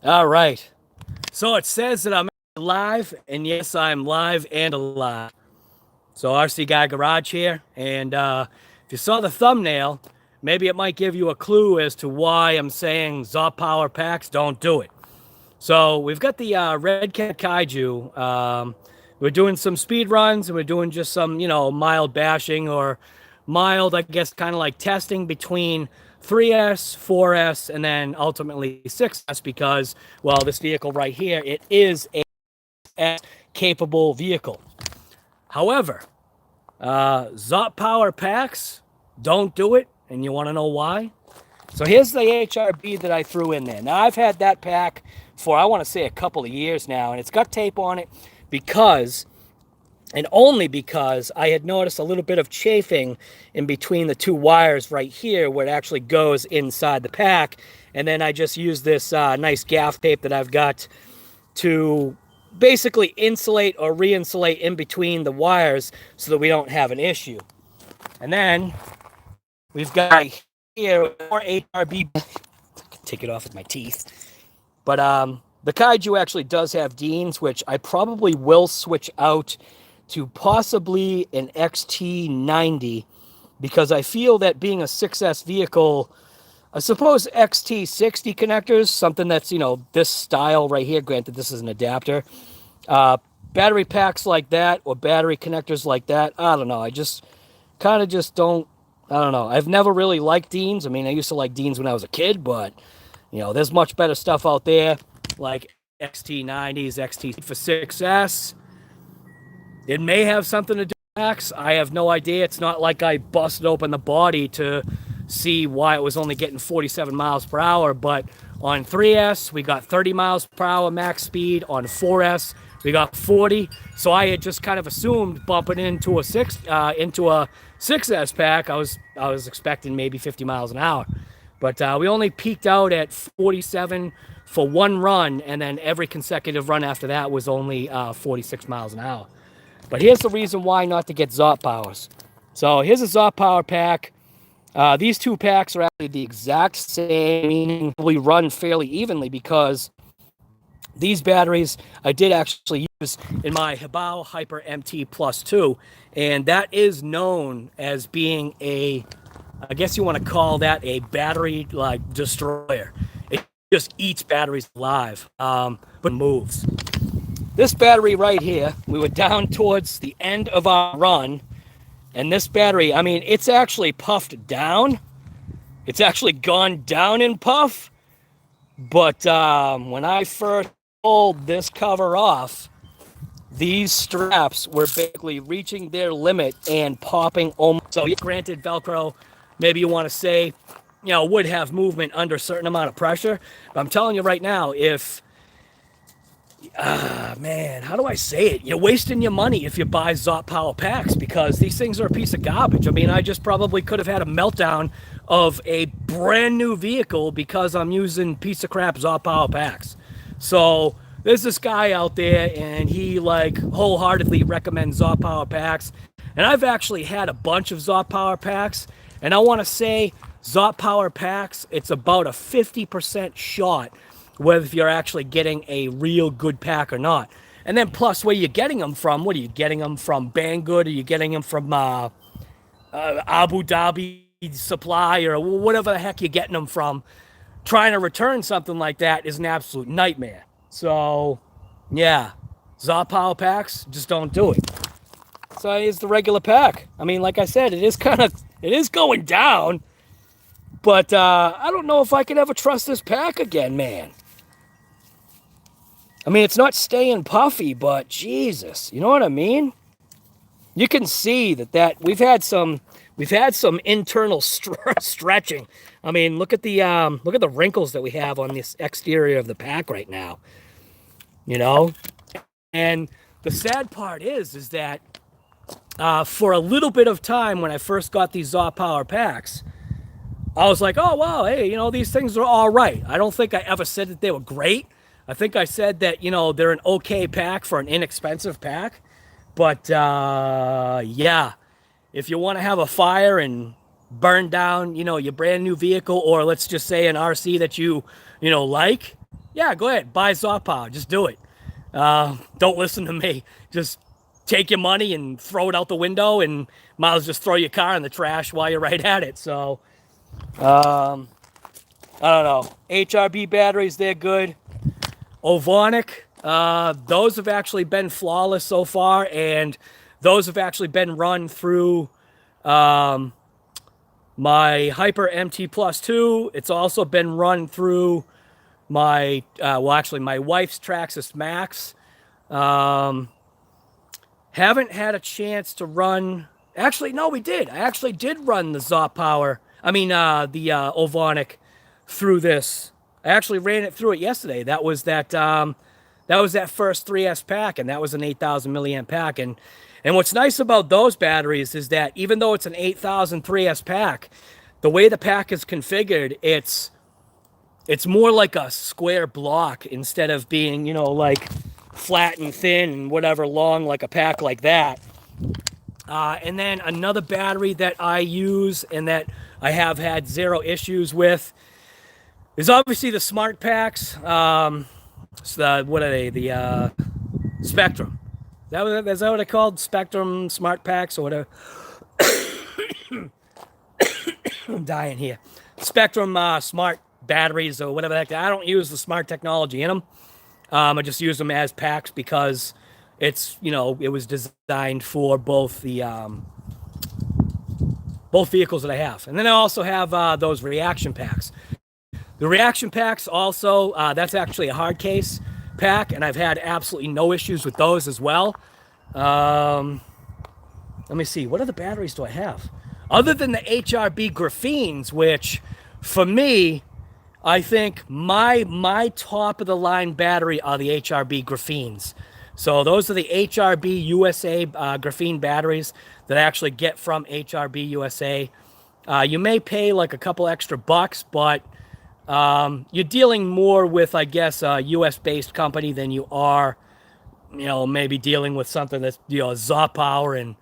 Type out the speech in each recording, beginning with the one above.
All right. So it says that I'm live, and yes, I'm live and alive. So RC Guy Garage here, and if you saw the thumbnail, maybe it might give you a clue as to why I'm saying ZOP Power Packs don't do it. So we've got the Red Cat Kaiju. We're doing some speed runs, and we're doing just some, mild bashing or mild, I guess, kind of like testing between 3S, 4S, and then ultimately 6S because, well, this vehicle right here, it is a S capable vehicle. However, ZOP Power Packs don't do it, and you want to know why? So here's the HRB that I threw in there. Now, I've had that pack for, I want to say, a couple of years now, and it's got tape on it because, and only because, I had noticed a little bit of chafing in between the two wires right here where it actually goes inside the pack. And then I just used this nice gaff tape that I've got to basically insulate or re-insulate in between the wires so that we don't have an issue. And then we've got here more HRB. Take it off with my teeth. But the Kaiju actually does have Deans, which I probably will switch out to possibly an XT90 because I feel that being a 6S vehicle, I suppose XT60 connectors, something that's, this style right here, granted this is an adapter, battery packs like that or battery connectors like that, I don't know. I just kind of just don't, I don't know. I've never really liked Deans. I mean, I used to like Deans when I was a kid, but, there's much better stuff out there like XT90s, XT for 6S. It may have something to do with Maxx. I have no idea. It's not like I busted open the body to see why it was only getting 47 miles per hour, but on 3S, we got 30 miles per hour max speed. On 4S, we got 40. So I had just kind of assumed bumping into a 6S pack, I was expecting maybe 50 miles an hour. But we only peaked out at 47 for one run, and then every consecutive run after that was only 46 miles an hour. But here's the reason why not to get ZOP powers. So here's a ZOP power pack. These two packs are actually the exact same, meaning we run fairly evenly because these batteries I did actually use in my Hibao Hyper MT Plus 2, and that is known as being a, I guess you want to call that a battery like destroyer. It just eats batteries alive, but moves. This battery right here, we were down towards the end of our run, and this battery, I mean, it's actually puffed down. It's actually gone down in puff. But when I first pulled this cover off, these straps were basically reaching their limit and popping almost. So granted, Velcro, maybe you want to say, would have movement under a certain amount of pressure. But I'm telling you right now, if man, how do I say it? You're wasting your money if you buy ZOP Power Packs because these things are a piece of garbage. I mean, I just probably could have had a meltdown of a brand new vehicle because I'm using piece of crap ZOP Power Packs. So there's this guy out there and he like wholeheartedly recommends ZOP Power Packs. And I've actually had a bunch of ZOP Power Packs. And I want to say ZOP Power Packs, it's about a 50% shot whether you're actually getting a real good pack or not. And then plus where you're getting them from, what are you getting them from? Banggood? Are you getting them from Abu Dhabi Supply or whatever the heck you're getting them from? Trying to return something like that is an absolute nightmare. So, yeah, ZOP Power Packs, just don't do it. So here's the regular pack. I mean, like I said, it is going down, but I don't know if I can ever trust this pack again, man. I mean, it's not staying puffy, but Jesus, you know what I mean? You can see that we've had some internal stretching. I mean, look at the wrinkles that we have on this exterior of the pack right now. And the sad part is that for a little bit of time when I first got these ZOP Power Packs, I was like, oh wow, hey, these things are all right. I don't think I ever said that they were great. I think I said that, they're an okay pack for an inexpensive pack. But, yeah, if you want to have a fire and burn down, your brand new vehicle, or let's just say an RC that you like, Yeah, go ahead. Buy ZOP Power. Just do it. Don't listen to me. Just take your money and throw it out the window, and might as well just throw your car in the trash while you're right at it. So, I don't know. HRB batteries, they're good. Ovonic, those have actually been flawless so far, and those have actually been run through my Hyper MT Plus 2. It's also been run through my, my wife's Traxxas Maxx. Haven't had a chance to run. Actually, no, we did. I actually did run the ZOP Power. The Ovonic through this. I actually ran it through it yesterday. That was that first 3S pack, and that was an 8,000 milliamp pack. And what's nice about those batteries is that even though it's an 8,000 3S pack, the way the pack is configured, it's more like a square block instead of being, like flat and thin and whatever long like a pack like that. And then another battery that I use and that I have had zero issues with is obviously the smart packs. So what are they? The Spectrum. Is that what they're called? Spectrum smart packs or whatever. I'm dying here. Spectrum smart batteries or whatever the heck. I don't use the smart technology in them. I just use them as packs because it's, it was designed for both the both vehicles that I have. And then I also have those reaction packs. The reaction packs also, that's actually a hard case pack, and I've had absolutely no issues with those as well. Let me see, what other batteries do I have? Other than the HRB graphenes, which for me, I think my top of the line battery are the HRB graphenes. So those are the HRB USA graphene batteries that I actually get from HRB USA. You may pay like a couple extra bucks, but you're dealing more with, I guess, a US-based company than you are, maybe dealing with something that's, ZOP Power. And,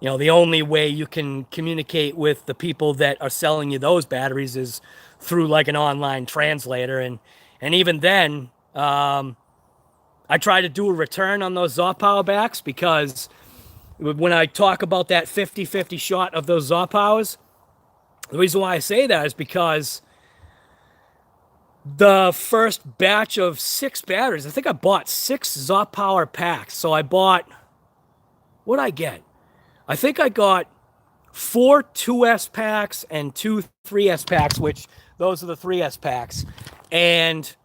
the only way you can communicate with the people that are selling you those batteries is through like an online translator. And even then, I try to do a return on those ZOP Power backs because when I talk about that 50-50 shot of those ZOP Powers, the reason why I say that is because the first batch of 6 batteries, I think I bought 6 ZOP Power packs. So I bought, what'd I get? I think I got 4 2S packs and 2 3S packs, which those are the 3S packs. And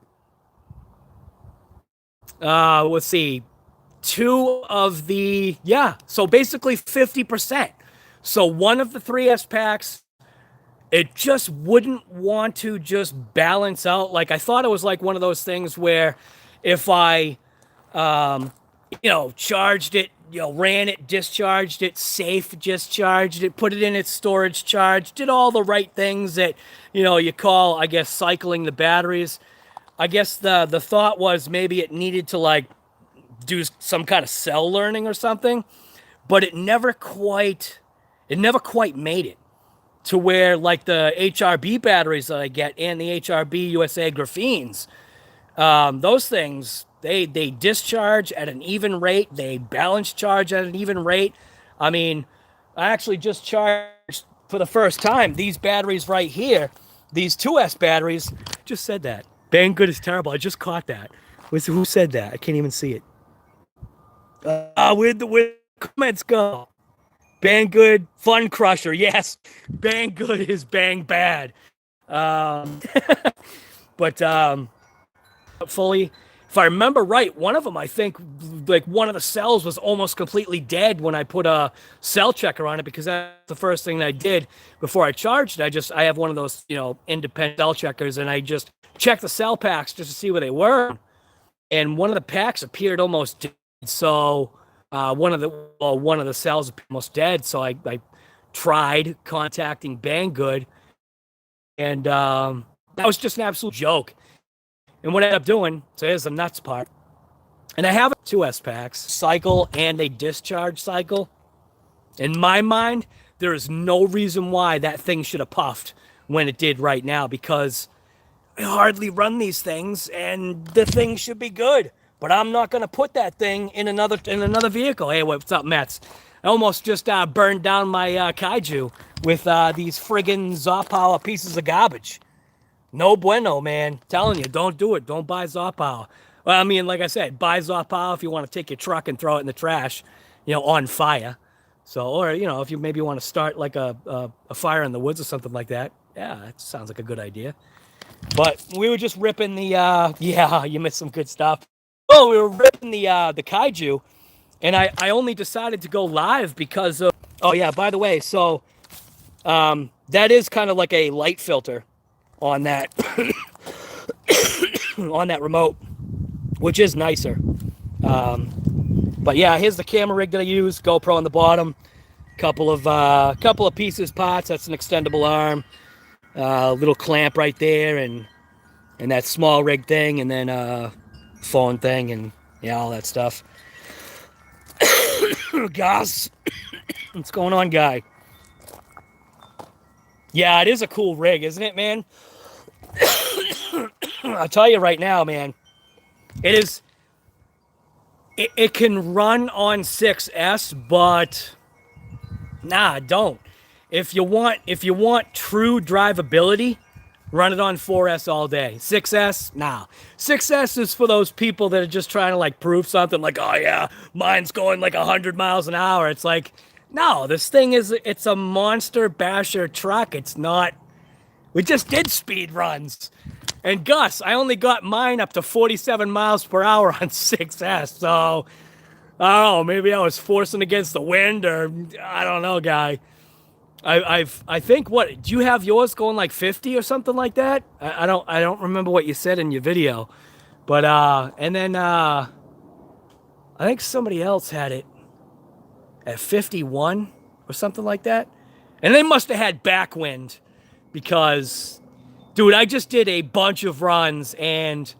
let's see, 2 of the, so basically 50%. So one of the 3S packs, it just wouldn't want to just balance out. Like I thought it was like one of those things where if I, charged it, ran it, discharged it, safe discharged it, put it in its storage charge, did all the right things that, you call, I guess, cycling the batteries. I guess the thought was maybe it needed to like do some kind of cell learning or something, but it never quite made it to where like the HRB batteries that I get and the HRB USA graphenes, those things, they discharge at an even rate. They balance charge at an even rate. I mean, I actually just charged for the first time these batteries right here, these 2S batteries. Just said that. Banggood is terrible. I just caught that. Who said that? I can't even see it. Where'd the comments go? Banggood, Fun Crusher. Yes, Banggood is bang bad. But fully, if I remember right, one of them, I think, like one of the cells was almost completely dead when I put a cell checker on it, because that's the first thing that I did before I charged it. I have one of those, independent cell checkers, and I just checked the cell packs just to see where they were. And one of the packs appeared almost dead. So one of the cells appeared almost dead. So I tried contacting Banggood, and that was just an absolute joke. And what I ended up doing, so here's the nuts part, and I have 2S packs, cycle and a discharge cycle. In my mind, there is no reason why that thing should have puffed when it did right now, because I hardly run these things, and the thing should be good. But I'm not gonna put that thing in another vehicle. Hey, what's up, Mets? I almost just burned down my Kaiju with these friggin' ZOP Power pieces of garbage. No bueno, man. Telling you, don't do it. Don't buy ZOP Power. Well, I mean, like I said, buy ZOP Power if you want to take your truck and throw it in the trash, on fire. So, or, if you maybe want to start like a fire in the woods or something like that. Yeah, that sounds like a good idea. But we were just ripping the, yeah, you missed some good stuff. Oh, we were ripping the Kaiju, and I only decided to go live because of, oh yeah, by the way, so that is kind of like a light filter on that, on that remote, which is nicer. But yeah, here's the camera rig that I use, GoPro on the bottom, couple of pieces, parts, that's an extendable arm, little clamp right there, and that small rig thing, and then phone thing, and yeah, all that stuff. Gosh, what's going on, guy? Yeah, it is a cool rig, isn't it, man? I'll tell you right now, man, it is. It can run on 6S, but nah, don't. If you want true drivability, run it on 4S all day. 6S, nah. 6S is for those people that are just trying to like prove something, like, oh yeah, mine's going like 100 miles an hour. It's like, no, this thing it's a monster basher truck. It's not. We just did speed runs. And Gus, I only got mine up to 47 miles per hour on 6S. So, I don't know, maybe I was forcing against the wind, or I don't know, guy. I think, what, do you have yours going like 50 or something like that? I don't remember what you said in your video. But and then I think somebody else had it at 51 or something like that. And they must have had backwind, because dude, I just did a bunch of runs and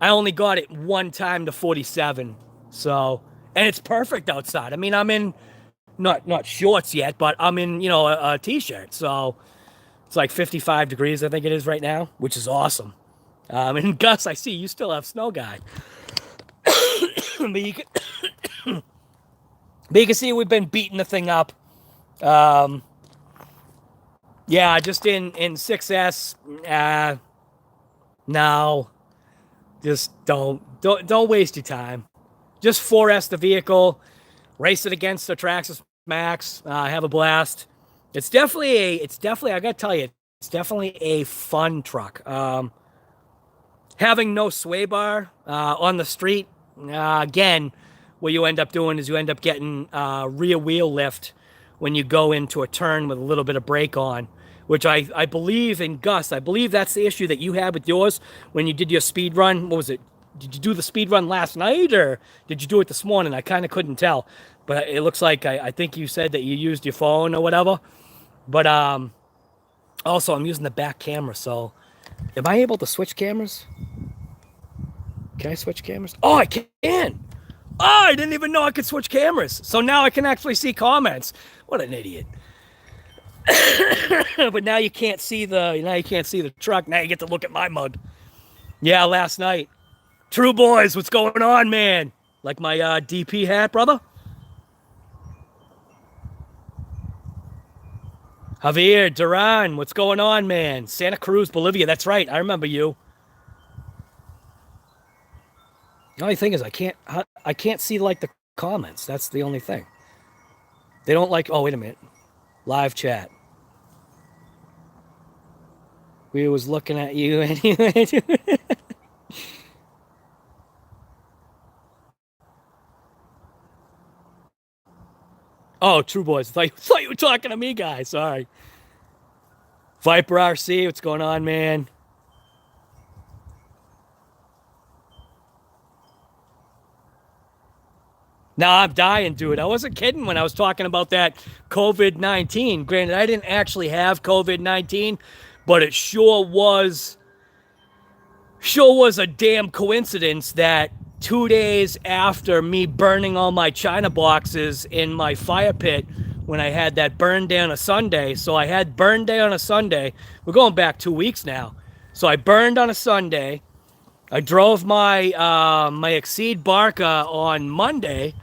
I only got it one time to 47. So, and it's perfect outside. I mean, I'm in not shorts yet, but I'm in, a t-shirt. So it's like 55 degrees, I think it is right now, which is awesome. And Gus, I see you still have snow, guy. But you can see we've been beating the thing up. Yeah, just in 6S, no, just don't waste your time. Just 4S the vehicle, race it against the Traxxas Maxx, have a blast. It's definitely, I gotta tell you, it's definitely a fun truck. Having no sway bar on the street, again, what you end up doing is you end up getting rear wheel lift when you go into a turn with a little bit of brake on, which I believe, in Gus, I believe that's the issue that you had with yours when you did your speed run. What was it? Did you do the speed run last night, or did you do it this morning? I kind of couldn't tell, but it looks like, I think you said that you used your phone or whatever. But also, I'm using the back camera, so am I able to switch cameras? Can I switch cameras? Oh, I can! Oh, I didn't even know I could switch cameras. So now I can actually see comments. What an idiot. But now you can't see the truck. Now you get to look at my mug. Yeah, last night. True boys, what's going on, man? Like my DP hat, brother? Javier, Duran, what's going on, man? Santa Cruz, Bolivia, that's right. I remember you. The only thing is I can't see like the comments. That's the only thing. They don't like, oh, wait a minute. Live chat. We was looking at you anyway. Oh, True Boys. I thought you were talking to me, guys. Sorry. Viper RC, what's going on, man? No, I'm dying, dude. I wasn't kidding when I was talking about that COVID-19. Granted, I didn't actually have COVID-19, but it sure was a damn coincidence that 2 days after me burning all my China boxes in my fire pit, when I had that burn day on a Sunday. So I had burn day on a Sunday. We're going back 2 weeks now. So I burned on a Sunday. I drove my my Exceed Barca on Monday,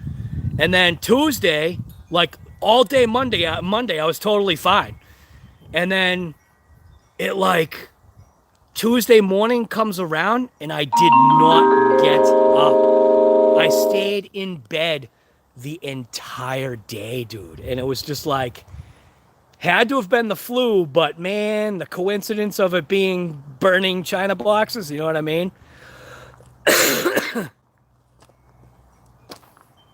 and then Tuesday, like all day Monday, I was totally fine. And then it like Tuesday morning comes around, and I did not get up. I stayed in bed the entire day, dude, and it was just like had to have been the flu, but man, the coincidence of it being burning China boxes, you know what I mean?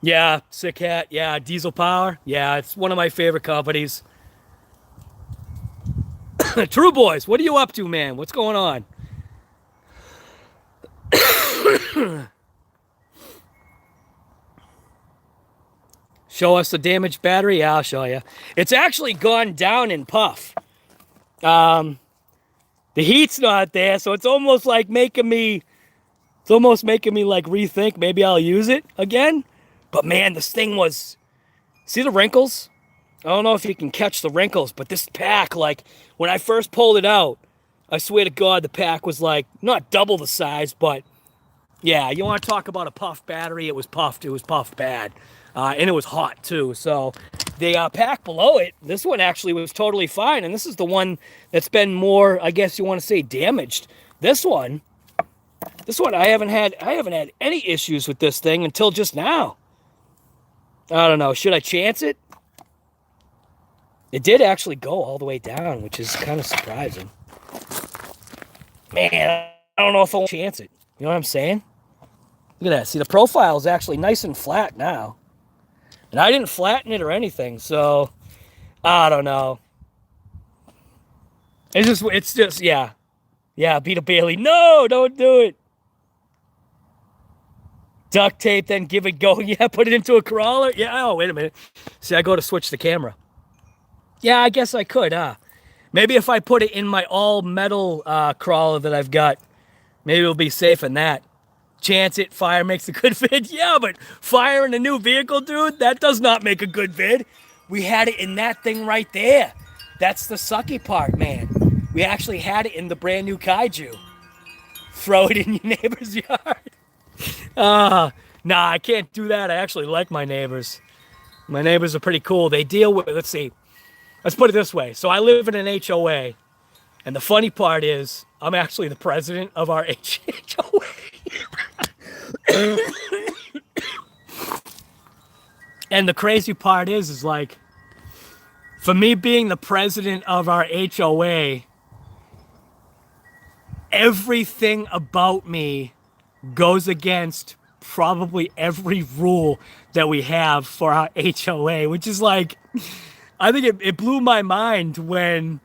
Yeah, Sick Hat. Yeah, Diesel Power. Yeah, it's one of my favorite companies. True Boys, what are you up to, man? What's going on? Show us the damaged battery? Yeah, I'll show you. It's actually gone down in puff. The heat's not there, so it's almost like making me like rethink maybe I'll use it again. But man, this thing was, see the wrinkles? I don't know if you can catch the wrinkles, but this pack, like when I first pulled it out, I swear to God, the pack was like not double the size, but yeah, you want to talk about a puff battery? It was puffed. It was puffed bad, and it was hot too. So the pack below it, this one actually was totally fine, and this is the one that's been more, I guess you want to say, damaged. This one, I haven't had any issues with this thing until just now. I don't know. Should I chance it? It did actually go all the way down, which is kind of surprising. Man, I don't know if I'll chance it. You know what I'm saying? Look at that. See, the profile is actually nice and flat now. And I didn't flatten it or anything, so I don't know. It's just, yeah. Yeah, Peter Bailey. No, don't do it. Duct tape, then give it go. Yeah, put it into a crawler. Yeah, oh, wait a minute. See, I go to switch the camera. Yeah, I guess I could, huh? Maybe if I put it in my all-metal crawler that I've got, maybe it'll be safe in that. Chance it, fire makes a good vid. Yeah, but fire in a new vehicle, dude, that does not make a good vid. We had it in that thing right there. That's the sucky part, man. We actually had it in the brand new Kaiju. Throw it in your neighbor's yard. Nah, I can't do that. I actually like my neighbors. My neighbors are pretty cool. They deal with, let's see. Let's put it this way. So I live in an HOA, and the funny part is I'm actually the president of our HOA. And the crazy part is like, for me being the president of our HOA, everything about me goes against probably every rule that we have for our HOA, which is like, I think it blew my mind when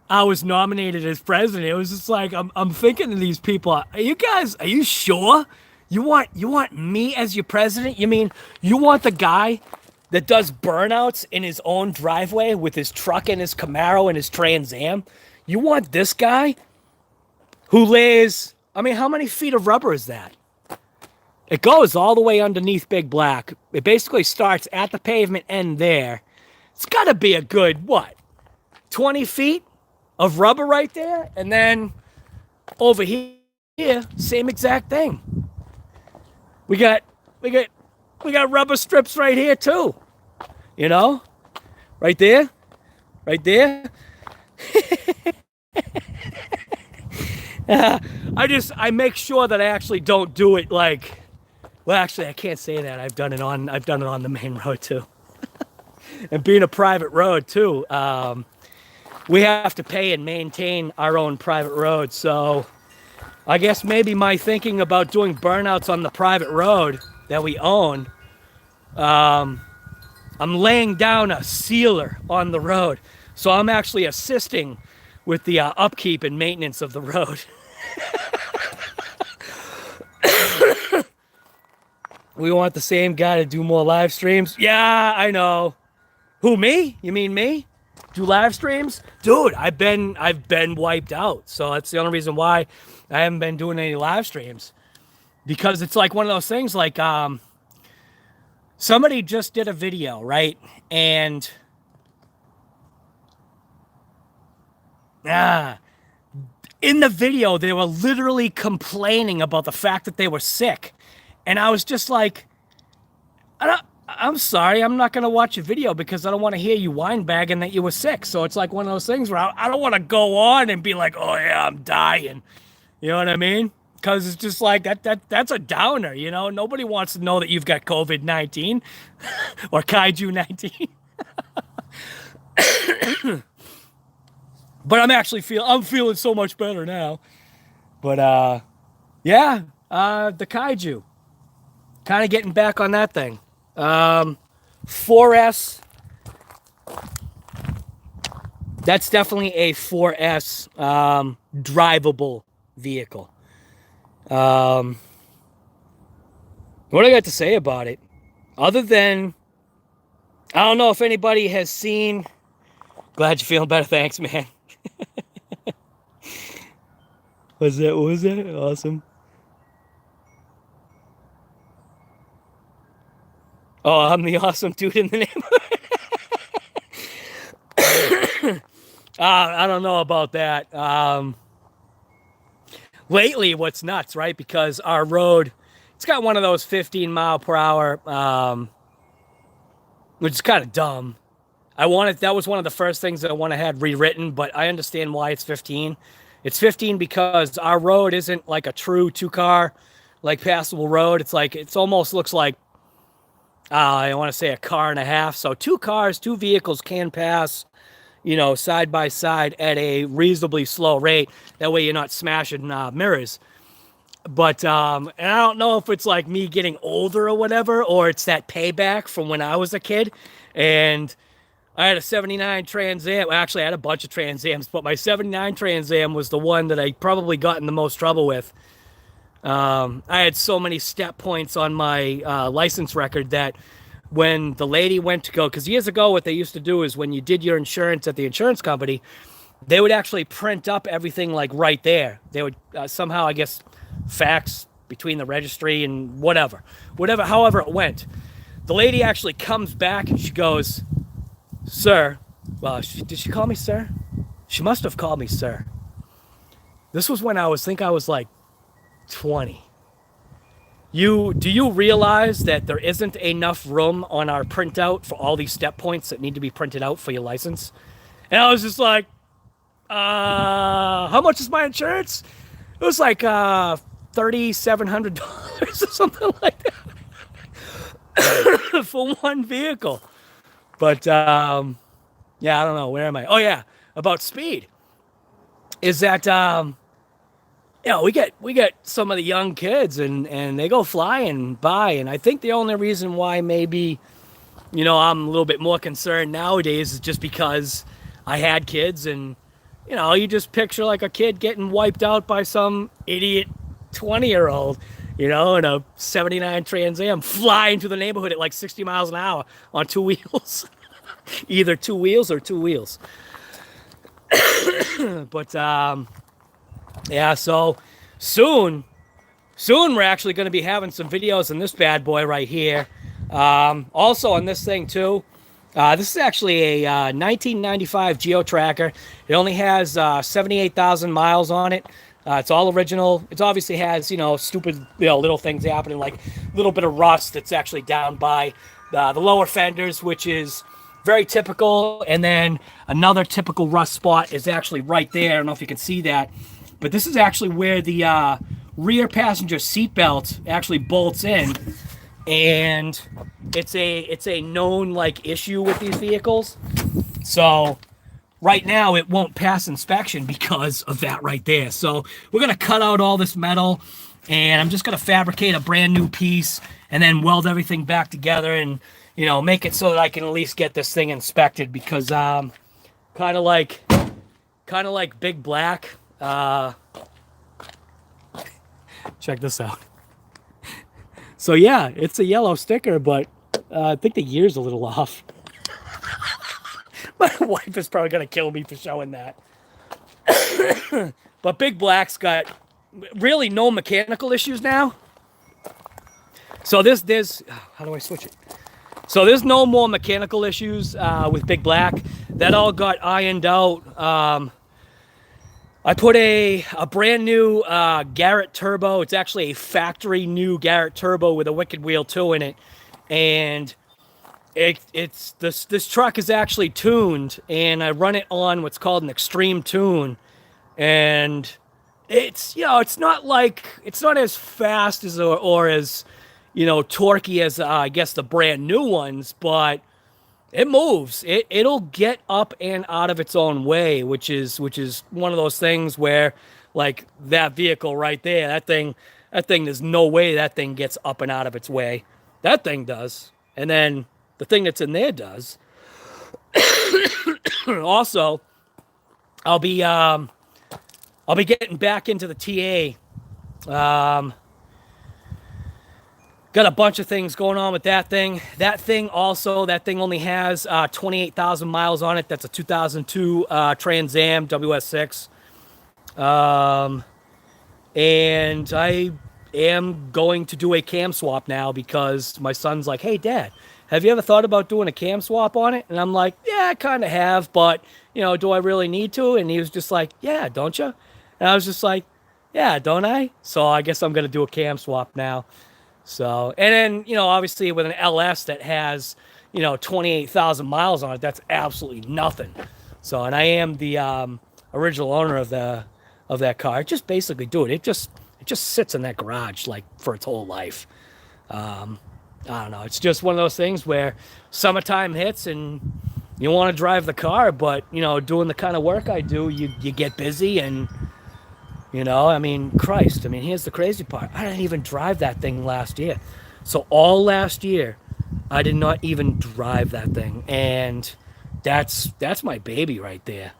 I was nominated as president. It was just like, I'm thinking to these people, are you sure? You want me as your president? You mean you want the guy that does burnouts in his own driveway with his truck and his Camaro and his Trans Am? You want this guy who lays, I mean, how many feet of rubber is that? It goes all the way underneath Big Black. It basically starts at the pavement end there. It's got to be a good, what, 20 feet of rubber right there? And then over here, same exact thing. We got rubber strips right here too. You know? Right there. Right there. I make sure that I actually don't do it like, well, actually I can't say that. I've done it on the main road too. And being a private road too, we have to pay and maintain our own private road. So I guess maybe my thinking about doing burnouts on the private road that we own, I'm laying down a sealer on the road. So I'm actually assisting with the upkeep and maintenance of the road. We want the same guy to do more live streams. Yeah, I know. Who, me? You mean me? Do live streams? Dude, I've been wiped out. So that's the only reason why I haven't been doing any live streams. Because it's like one of those things like somebody just did a video, right? And in the video, they were literally complaining about the fact that they were sick. And I was just like, I'm sorry, I'm not going to watch a video because I don't want to hear you whine bagging that you were sick. So it's like one of those things where I don't want to go on and be like, oh yeah, I'm dying. You know what I mean? Because it's just like that's a downer, you know? Nobody wants to know that you've got COVID-19 or Kaiju 19. But I'm feeling so much better now. But yeah, the Kaiju. Kind of getting back on that thing. 4S. That's definitely a 4S drivable vehicle. What do I got to say about it? Other than, I don't know if anybody has seen. Glad you're feeling better. Thanks, man. What was that? Awesome. Oh, I'm the awesome dude in the neighborhood. I don't know about that. Lately, what's nuts, right? Because our road, it's got one of those 15 mile per hour, which is kind of dumb. That was one of the first things that I want to have rewritten, but I understand why it's 15. It's 15 because our road isn't like a true 2-car, like passable road. It's like, it almost looks like, I want to say a car and a half. So 2 vehicles can pass, you know, side by side at a reasonably slow rate. That way you're not smashing mirrors. But, and I don't know if it's like me getting older or whatever, or it's that payback from when I was a kid. And I had a 79 Trans Am. Actually, I had a bunch of Trans Ams, but my 79 Trans Am was the one that I probably got in the most trouble with. I had so many step points on my license record that when the lady went to go, because years ago what they used to do is when you did your insurance at the insurance company, they would actually print up everything like right there. They would somehow, I guess, fax between the registry and however it went. The lady actually comes back and she goes, sir, well, did she call me sir? She must have called me sir. This was when I was like 20. Do you realize that there isn't enough room on our printout for all these step points that need to be printed out for your license? And I was just like, how much is my insurance? It was like $3,700 or something like that for one vehicle. But yeah, I don't know. Where am I? Oh yeah, about speed. Is that you know, we get some of the young kids and they go flying by, and I think the only reason why maybe, you know, I'm a little bit more concerned nowadays is just because I had kids, and you know, you just picture like a kid getting wiped out by some idiot 20-year-old, you know, in a 79 Trans Am flying through the neighborhood at like 60 miles an hour on 2 wheels. Either 2 wheels or 2 wheels. But yeah, so soon we're actually going to be having some videos on this bad boy right here. Also on this thing too. This is actually a 1995 Geo Tracker. It only has 78,000 miles on it. It's all original. It obviously has, you know, stupid, you know, little things happening, like a little bit of rust that's actually down by the lower fenders, which is very typical. And then another typical rust spot is actually right there. I don't know if you can see that, but this is actually where the rear passenger seatbelt actually bolts in. And it's a known like issue with these vehicles. So right now it won't pass inspection because of that right there. So we're going to cut out all this metal, and I'm just going to fabricate a brand new piece and then weld everything back together and, you know, make it so that I can at least get this thing inspected, because kind of like Big Black. Check this out. So yeah, it's a yellow sticker, but I think the year's a little off. My wife is probably going to kill me for showing that. But Big Black's got really no mechanical issues now. So there's how do I switch it? So there's no more mechanical issues with Big Black. That all got ironed out. I put a brand new Garrett turbo. It's actually a factory new Garrett turbo with a Wicked Wheel 2 in it. And it's this truck is actually tuned, and I run it on what's called an extreme tune. And it's, it's not as fast as or as, torquey as I guess the brand new ones, but it moves. It'll get up and out of its own way, which is one of those things where, like, that vehicle right there, that thing, there's no way that thing gets up and out of its way. That thing does, and then the thing that's in there does. Also, I'll be getting back into the TA. Got a bunch of things going on with that thing. That thing only has 28,000 miles on it. That's a 2002 Trans Am WS6. And I am going to do a cam swap now because my son's like, hey, Dad, have you ever thought about doing a cam swap on it? And I'm like, yeah, I kind of have, but, do I really need to? And he was just like, yeah, don't you? And I was just like, yeah, don't I? So I guess I'm going to do a cam swap now. So, and then, obviously with an LS that has, 28,000 miles on it, that's absolutely nothing. So, and I am the original owner of that car. Just basically, dude, it just sits in that garage like for its whole life. I don't know. It's just one of those things where summertime hits and you want to drive the car, but, doing the kind of work I do, you get busy and, Christ. Here's the crazy part. I didn't even drive that thing last year. So all last year, I did not even drive that thing. And that's my baby right there.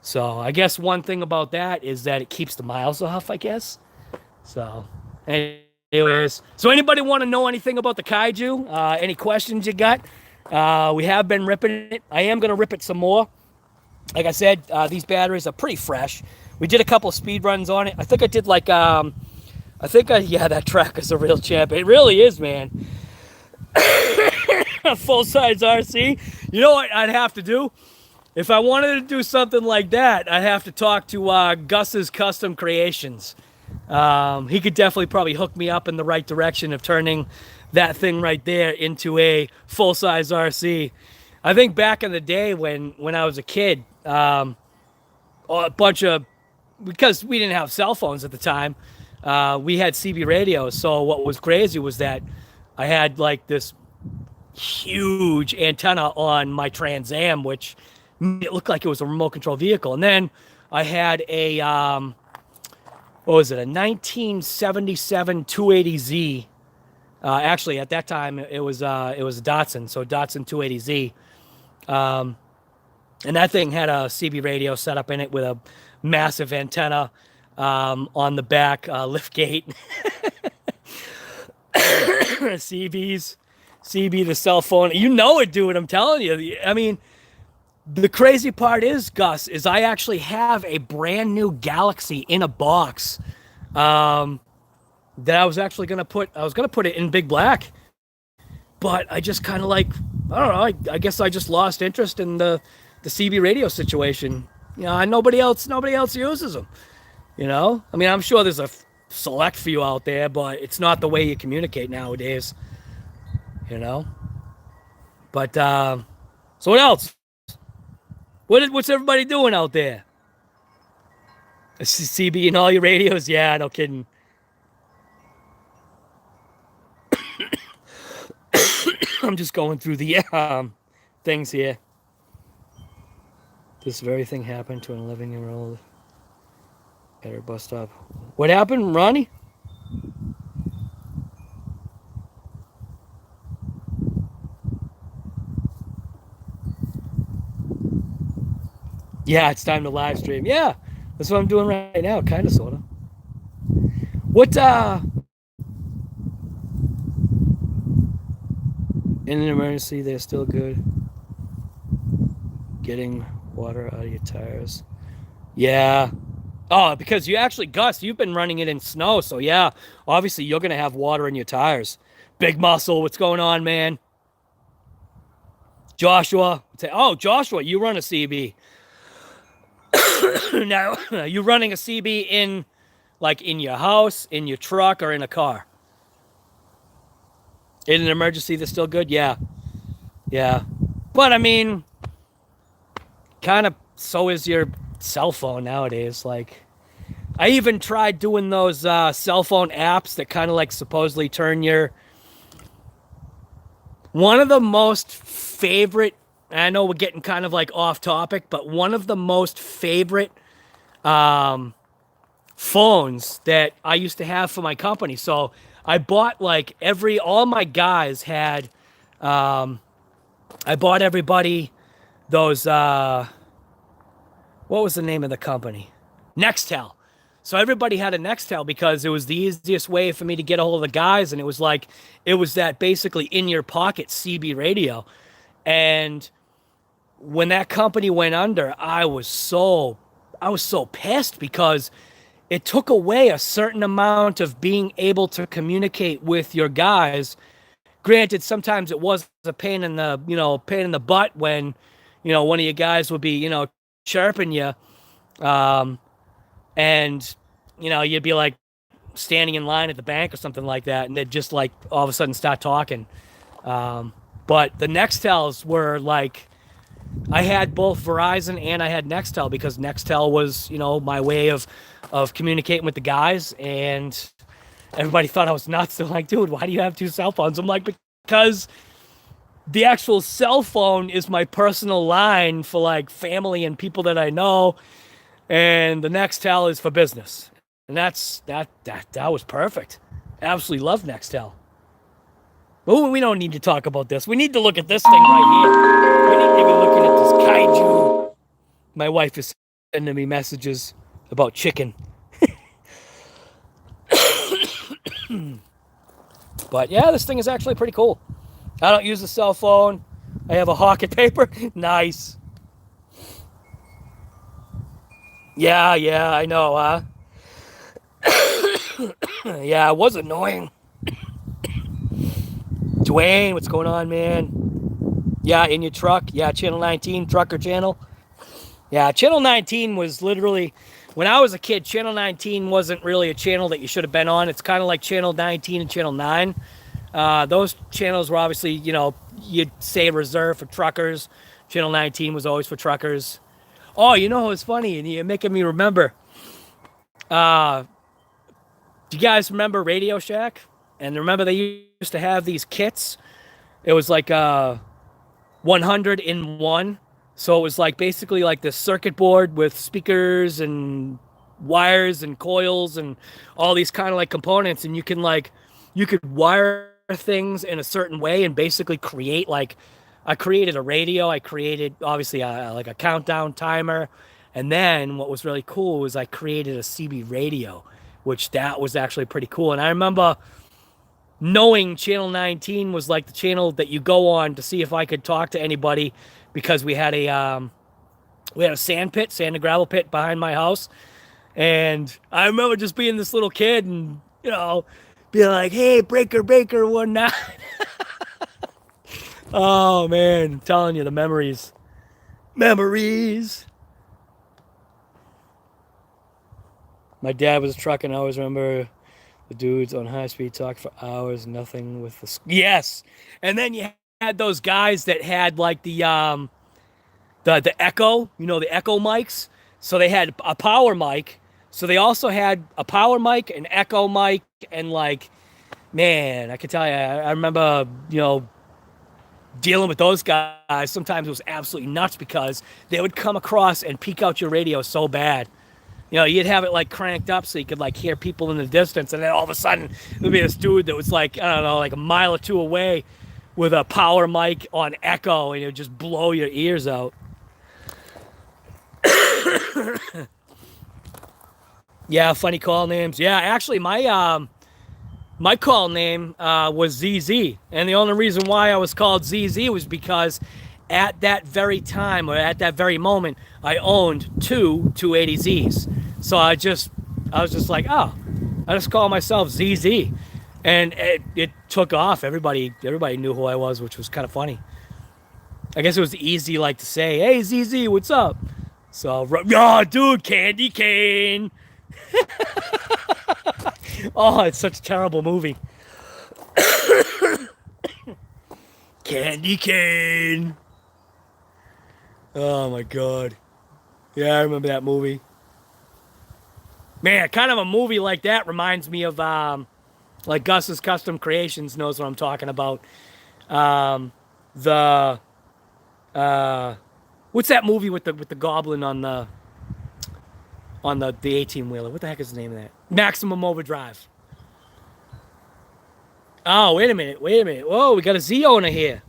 So I guess one thing about that is that it keeps the miles off, I guess. So anyways, so anybody want to know anything about the Kaiju? Any questions you got? We have been ripping it. I am going to rip it some more. Like I said, these batteries are pretty fresh. We did a couple of speed runs on it. I think I did that Traxxas a real champ. It really is, man. A full-size RC. You know what I'd have to do? If I wanted to do something like that, I'd have to talk to Gus's Custom Creations. He could definitely probably hook me up in the right direction of turning that thing right there into a full-size RC. I think back in the day when I was a kid, because we didn't have cell phones at the time, we had CB radios. So what was crazy was that I had like this huge antenna on my Trans Am, which made it looked like it was a remote control vehicle. And then I had a, a 1977 280Z. Actually, at that time, it was a Datsun, so Datsun 280Z. And that thing had a CB radio set up in it with a massive antenna on the back lift gate. CB, the cell phone. You know it, dude. I'm telling you. The crazy part is, Gus, is I actually have a brand new Galaxy in a box that I was actually going to put. I was going to put it in big black. But I just kind of I don't know. I guess I just lost interest in the CB radio situation. Nobody else uses them. I'm sure there's a select few out there, but it's not the way you communicate nowadays. But so what else? What's everybody doing out there? CB and all your radios? Yeah, no kidding. I'm just going through the things here. This very thing happened to an 11-year-old at her bus stop. What happened, Ronnie? Yeah, it's time to live stream. Yeah, that's what I'm doing right now, kind of, sort of. What, in an emergency, they're still good. Getting water out of your tires. Yeah. Oh, because you actually, Gus, you've been running it in snow. So, yeah, obviously you're going to have water in your tires. Big Muscle, what's going on, man? Joshua. Oh, Joshua, you run a CB. Now, are you running a CB in, like, in your house, in your truck, or in a car? In an emergency, that's still good? Yeah. Yeah. But, I mean, kind of so is your cell phone nowadays. Like, I even tried doing those cell phone apps that kind of, like, supposedly turn your... One of the most favorite... I know we're getting kind of, like, off topic, but one of the most favorite phones that I used to have for my company. So I bought like all my guys had, I bought everybody those, what was the name of the company? Nextel. So everybody had a Nextel because it was the easiest way for me to get a hold of the guys. And it was like, it was that basically in your pocket CB radio. And when that company went under, I was so pissed because it took away a certain amount of being able to communicate with your guys. Granted, sometimes it was a pain in the butt when, one of your guys would be, chirping you. And, you'd be like standing in line at the bank or something like that. And they'd just like all of a sudden start talking. But the Nextels were like, I had both Verizon and I had Nextel because Nextel was, my way of communicating with the guys, and everybody thought I was nuts. They're like, dude, why do you have two cell phones? I'm like, because the actual cell phone is my personal line for like family and people that I know, and the Nextel is for business. And that was perfect. Absolutely love Nextel. But we don't need to talk about this. We need to look at this thing right here. We need to be looking at this kaiju. My wife is sending me messages about chicken. But yeah, this thing is actually pretty cool. I don't use a cell phone. I have a pocket paper. Nice. Yeah, I know, huh? Yeah, it was annoying. Dwayne, what's going on, man? Yeah, in your truck. Yeah, Channel 19, trucker channel. Yeah, Channel 19 was literally, when I was a kid, Channel 19 wasn't really a channel that you should have been on. It's kind of like Channel 19 and Channel 9. Those channels were obviously, you'd say reserved for truckers. Channel 19 was always for truckers. Oh, it's funny, and you're making me remember. Do you guys remember Radio Shack? And remember they used to have these kits? It was like 100 in one. So it was like basically like this circuit board with speakers and wires and coils and all these kind of like components. And you could wire things in a certain way and basically create like, I created a radio. I created obviously like a countdown timer. And then what was really cool was I created a CB radio, which that was actually pretty cool. And I remember knowing Channel 19 was like the channel that you go on to see if I could talk to anybody, because we had a sand and gravel pit behind my house. And I remember just being this little kid and, being like, hey, breaker, 19. Oh, man, I'm telling you, the memories. My dad was a truck, and I always remember the dudes on high speed talk for hours, nothing with the... Yes! And then you had those guys that had like the echo, the echo mics. So they had a power mic. So they also had a power mic, an echo mic, and like, man, I can tell you, I remember, dealing with those guys. Sometimes it was absolutely nuts because they would come across and peek out your radio so bad. You'd have it like cranked up so you could like hear people in the distance, and then all of a sudden there'd be this dude that was like, I don't know, like a mile or two away with a power mic on echo, and it would just blow your ears out. Yeah, funny call names. Yeah, actually my call name was ZZ, and the only reason why I was called ZZ was because at that very time, or at that very moment, I owned two 280Zs. So I was just like, oh, I just call myself ZZ. And it took off. Everybody knew who I was, which was kind of funny. I guess it was easy like to say, hey, ZZ, what's up? So, oh, dude, candy cane. Oh, it's such a terrible movie. Candy cane. Oh my god. Yeah, I remember that movie. Man, kind of a movie like that reminds me of like Gus's Custom Creations knows what I'm talking about. The what's that movie with the goblin on the 18 wheeler? What the heck is the name of that? Maximum Overdrive. Oh, wait a minute. Whoa, we got a Z owner here.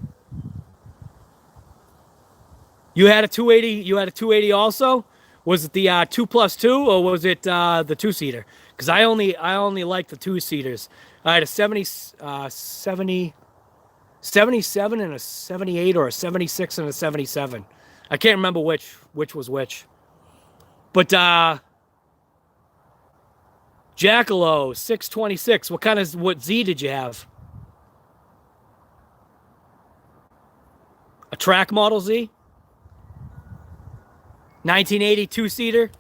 You had a 280. You had a 280 also. Was it the 2+2 or was it the 2-seater? Because I only like the 2-seaters. I had a 77 and a 78 or a 76 and a 77. I can't remember which was which. But Jackalow 626. What Z did you have? A track model Z? 1980 2-seater?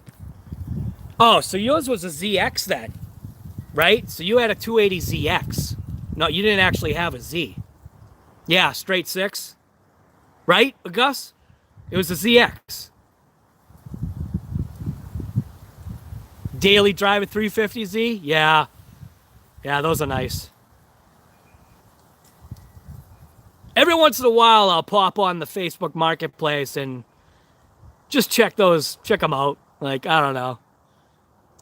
Oh, so yours was a ZX then, right? So you had a 280 ZX. No, you didn't actually have a Z. Yeah, straight 6. Right, Gus? It was a ZX. Daily Driver 350Z? Yeah. Yeah, those are nice. Every once in a while, I'll pop on the Facebook Marketplace and just check them out. Like, I don't know.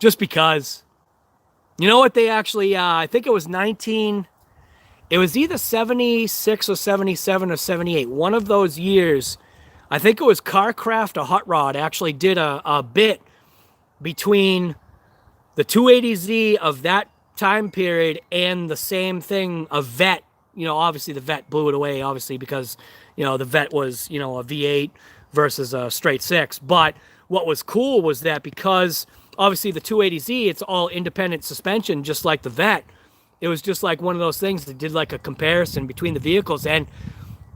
Just because. You know what they actually, I think it was it was either 76 or 77 or 78. One of those years, I think it was Carcraft or Hot Rod actually did a bit between the 280Z of that time period and the same thing, a Vet. You know, obviously the Vet blew it away, obviously, because, you know, the Vet was, you know, a V8 versus a straight 6. But what was cool was that because obviously the 280Z, it's all independent suspension, just like the Vet. It was just like one of those things that did like a comparison between the vehicles. And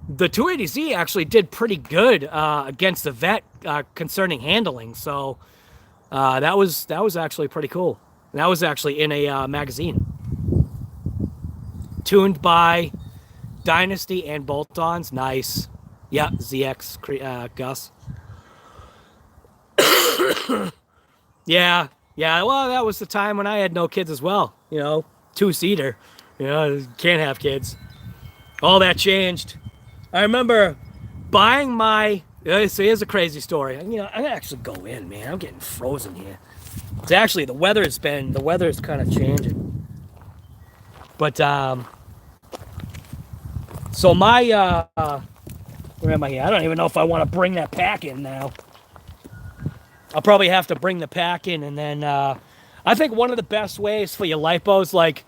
the 280Z actually did pretty good against the Vet concerning handling. So that was actually pretty cool. And that was actually in a magazine. Tuned by Dynasty and Bolt-Ons. Nice. Yeah, ZX Gus. Yeah. Well, that was the time when I had no kids as well. You know, 2-seater. You know, can't have kids. All that changed. I remember buying my. So here's a crazy story. You know, I'm gonna actually go in, man. I'm getting frozen here. It's actually the weather is kind of changing. But so my where am I here? I don't even know if I want to bring that pack in now. I'll probably have to bring the pack in, and then I think one of the best ways for your lipos, like,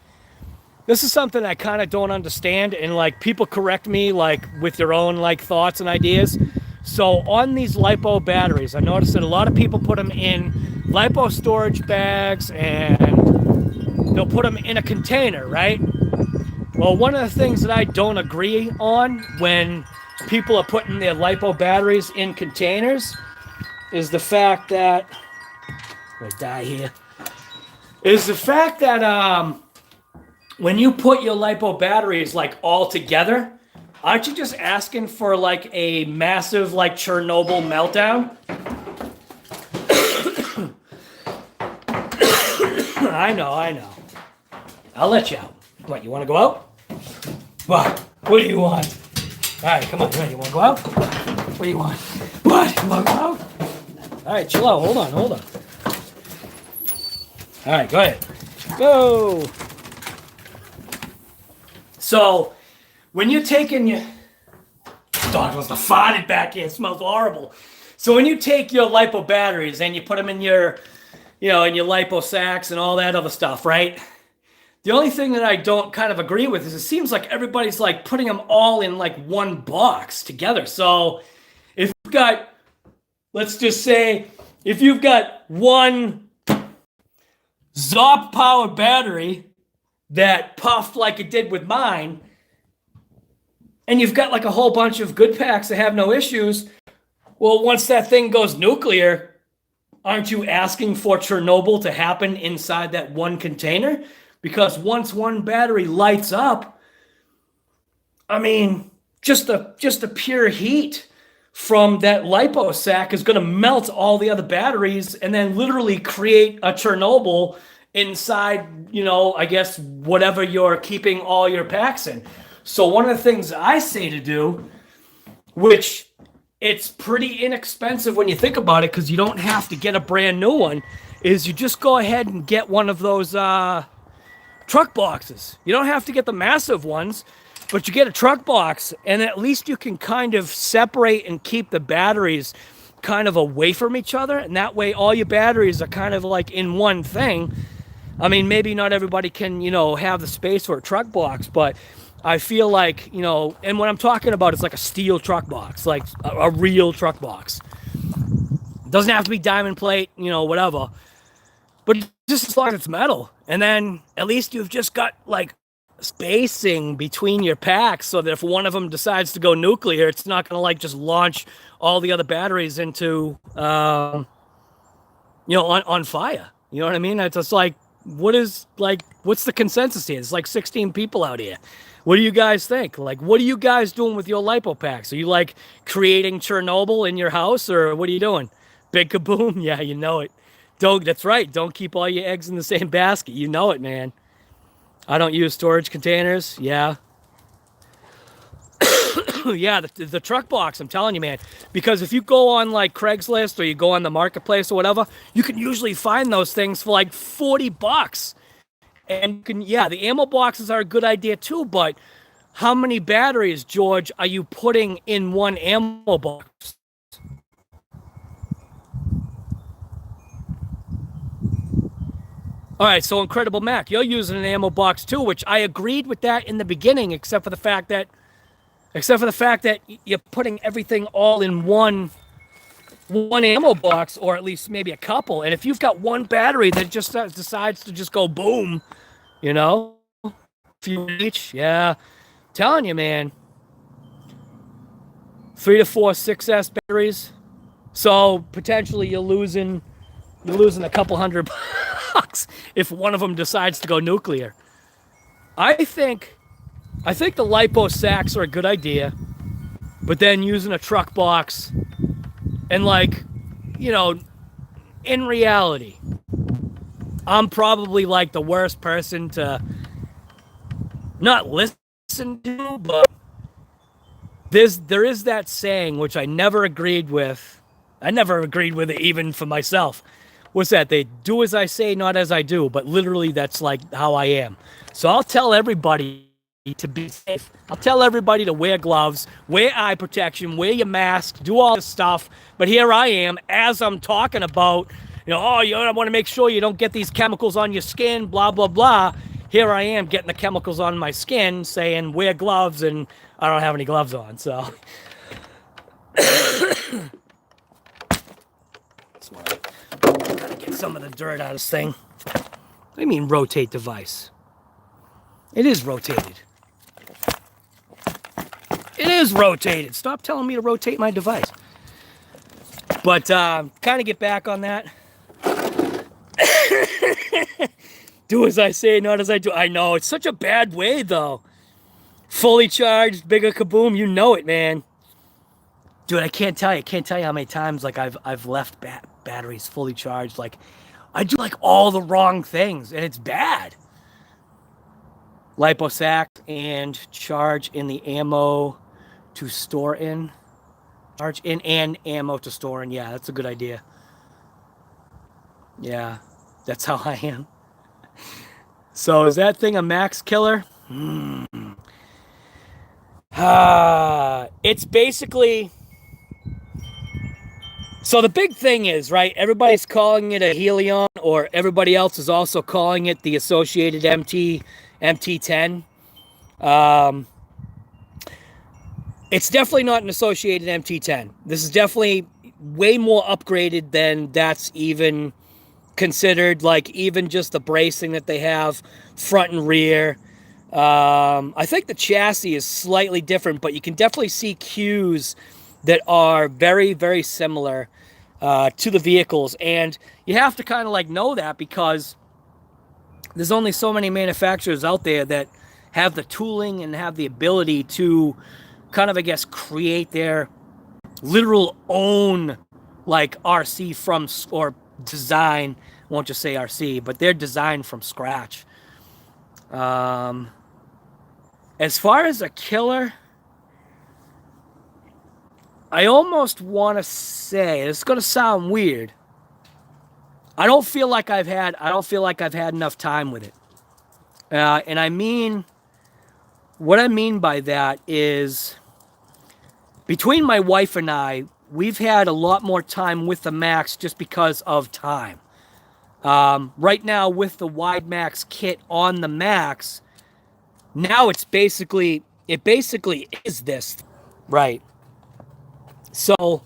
this is something I kind of don't understand, and like people correct me like with their own like thoughts and ideas. So on these lipo batteries, I noticed that a lot of people put them in lipo storage bags and they'll put them in a container, right? Well, one of the things that I don't agree on when people are putting their lipo batteries in containers is the fact that when you put your lipo batteries like all together, aren't you just asking for like a massive like Chernobyl meltdown? I know. I'll let you out. What, you want to go out? What do you want? All right, come on. You want to go out? What do you want? What? You want to go out? All right, chill out. Hold on. All right, go ahead. Go. So, when you're taking your... Dog must have farted back here. It smells horrible. So when you take your lipo batteries and you put them in your, you know, in your lipo sacks and all that other stuff, right? The only thing that I don't kind of agree with is it seems like everybody's like putting them all in like one box together. So if you've got, let's just say, if you've got one ZOP Power battery that puffed like it did with mine, and you've got like a whole bunch of good packs that have no issues, Well, once that thing goes nuclear, aren't you asking for Chernobyl to happen inside that one container? Because once one battery lights up, I mean, just the pure heat from that lipo sack is going to melt all the other batteries and then literally create a Chernobyl inside, I guess, whatever you're keeping all your packs in. So one of the things I say to do, which it's pretty inexpensive when you think about it because you don't have to get a brand new one, is you just go ahead and get one of those truck boxes. You don't have to get the massive ones, but you get a truck box, and at least you can kind of separate and keep the batteries kind of away from each other, and that way all your batteries are kind of like in one thing. I mean, maybe not everybody can, have the space for a truck box, but I feel like, and what I'm talking about is like a steel truck box, like a real truck box. It doesn't have to be diamond plate, whatever, but just as long as it's metal. And then at least you've just got like spacing between your packs so that if one of them decides to go nuclear, it's not going to like just launch all the other batteries into, on fire. You know what I mean? It's just like, what's the consensus here? It's like 16 people out here. What do you guys think? Like, what are you guys doing with your lipo packs? Are you like creating Chernobyl in your house, or what are you doing? Big kaboom? Yeah, you know it. That's right. Don't keep all your eggs in the same basket. You know it, man. I don't use storage containers. Yeah. Yeah, the truck box, I'm telling you, man. Because if you go on like Craigslist or you go on the marketplace or whatever, you can usually find those things for like $40. And the ammo boxes are a good idea too, but how many batteries, George, are you putting in one ammo box? All right, so Incredible Mac, you're using an ammo box too, which I agreed with that in the beginning, except for the fact that you're putting everything all in one ammo box, or at least maybe a couple. And if you've got one battery that just decides to just go boom, a few each, yeah, telling you, man, 3 to 4 6S batteries. So potentially you're losing a couple $100 if one of them decides to go nuclear. I think the lipo sacks are a good idea, but then using a truck box and in reality, I'm probably like the worst person to not listen to, but there is that saying which I never agreed with. I never agreed with it even for myself. What's that? They do as I say, not as I do. But literally, that's like how I am. So I'll tell everybody to be safe. I'll tell everybody to wear gloves, wear eye protection, wear your mask, do all this stuff. But here I am, as I'm talking about, you want to make sure you don't get these chemicals on your skin, blah, blah, blah. Here I am getting the chemicals on my skin, saying wear gloves, and I don't have any gloves on. So that's why I gotta get some of the dirt out of this thing. What do you mean rotate device? It is rotated. It is rotated. Stop telling me to rotate my device. But kind of get back on that. Do as I say, not as I do. I know, it's such a bad way, though. Fully charged, bigger kaboom, you know it, man. Dude, I can't tell you how many times like I've left batteries fully charged. Like, I do like all the wrong things, and it's bad. Lipo sack and charge in the ammo to store in. Charge in and ammo to store in. Yeah, that's a good idea. Yeah, that's how I am. So is that thing a Maxx killer? It's basically... So the big thing is, right, everybody's calling it a Helion, or everybody else is also calling it the Associated MT10. It's definitely not an Associated MT10. This is definitely way more upgraded than that's even considered, like even just the bracing that they have front and rear. I think the chassis is slightly different, but you can definitely see cues that are very, very similar to the vehicles. And you have to kind of like know that, because there's only so many manufacturers out there that have the tooling and have the ability to kind of, I guess, create their literal own like RC from, or design, won't just say RC, but they're designed from scratch. As far as a killer, I almost want to say, it's going to sound weird, I don't feel like I've had enough time with it. And I mean, what I mean by that is, between my wife and I, we've had a lot more time with the Maxx just because of time. Right now, with the Wide Max kit on the Maxx, now it basically is this, right? So,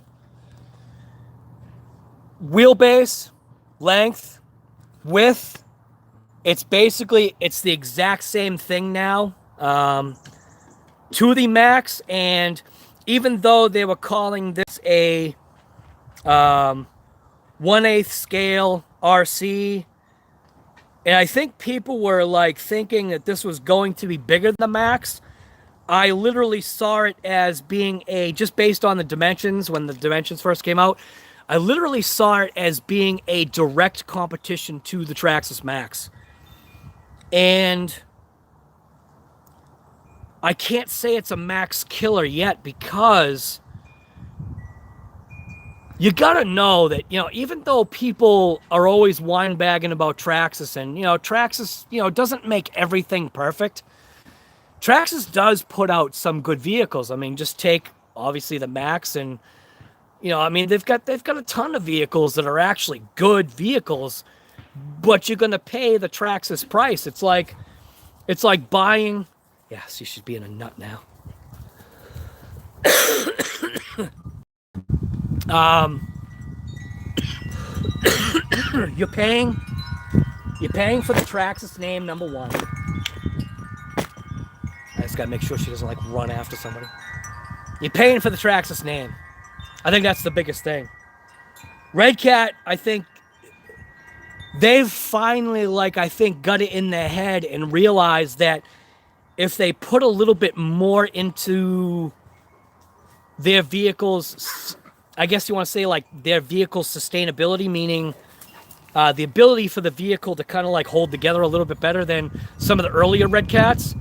wheelbase, length, width, it's the exact same thing now to the Maxx. And even though they were calling this a 1/8 scale RC, and I think people were like thinking that this was going to be bigger than the Maxx, I literally saw it as being just based on the dimensions, when the dimensions first came out, I literally saw it as being a direct competition to the Traxxas Maxx. And I can't say it's a Maxx killer yet, because you gotta know that, even though people are always wine-bagging about Traxxas, and, Traxxas, doesn't make everything perfect, Traxxas does put out some good vehicles. I mean, just take, obviously, the Maxx, and, they've got a ton of vehicles that are actually good vehicles, but you're gonna pay the Traxxas price. It's like buying... Yes, you should be in a nut now. You're paying for the Traxxas name, number one. I just gotta make sure she doesn't like run after somebody. You're paying for the Traxxas name. I think that's the biggest thing. Red Cat, I think they've finally, got it in their head and realized that if they put a little bit more into their vehicles, I guess you want to say their vehicle sustainability, meaning the ability for the vehicle to kind of hold together a little bit better than some of the earlier Red Cats,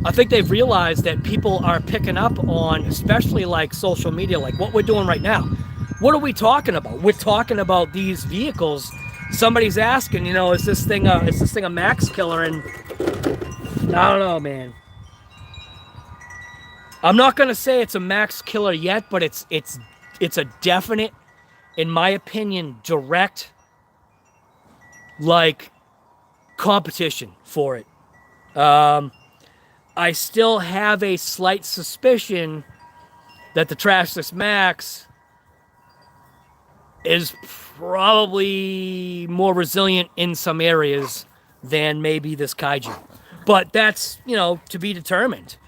I think they've realized that people are picking up on, especially social media, like what we're doing right now. What are we talking about? We're talking about these vehicles. Somebody's asking, is this thing a Maxx killer? And I don't know, man. I'm not gonna say it's a Maxx killer yet, but it's a definite, in my opinion, direct competition for it. I still have a slight suspicion that the Traxxas Maxx is probably more resilient in some areas than maybe this Kaiju. But that's, to be determined.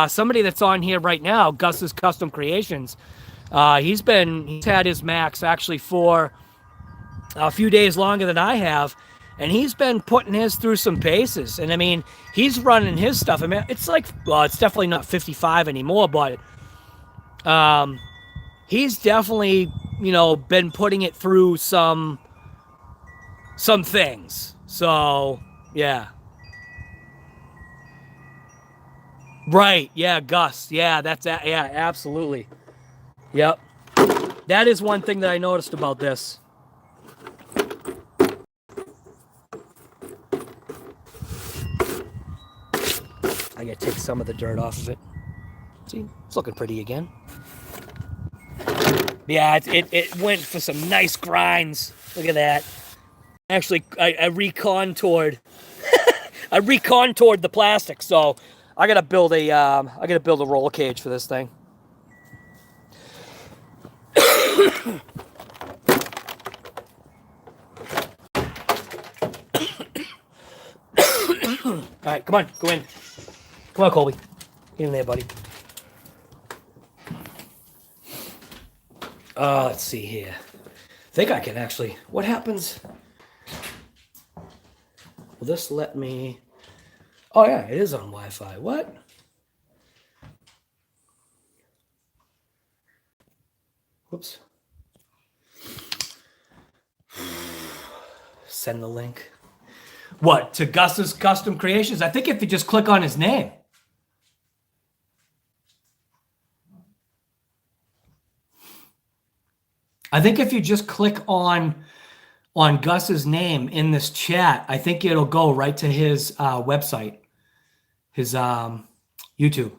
Somebody that's on here right now, Gus's Custom Creations, he's had his Maxx actually for a few days longer than I have, and he's been putting his through some paces. And I mean, he's running his stuff. I mean, it's it's definitely not 55 anymore, but he's definitely, been putting it through some things. So, yeah. Right, yeah, Gus. Yeah, yeah, absolutely. Yep. That is one thing that I noticed about this. I gotta take some of the dirt off of it. See, it's looking pretty again. Yeah, it went for some nice grinds. Look at that. Actually, I recontoured. I recontoured the plastic, so I gotta build a roll cage for this thing. All right, come on, go in. Come on, Colby. Get in there, buddy. Let's see here. I think I can actually. What happens? Will this let me? Oh yeah, it is on Wi-Fi. What? Whoops. Send the link. What, to Gus's Custom Creations? I think if you just click on his name. I think if you just click on Gus's name in this chat, I think it'll go right to his website, his YouTube.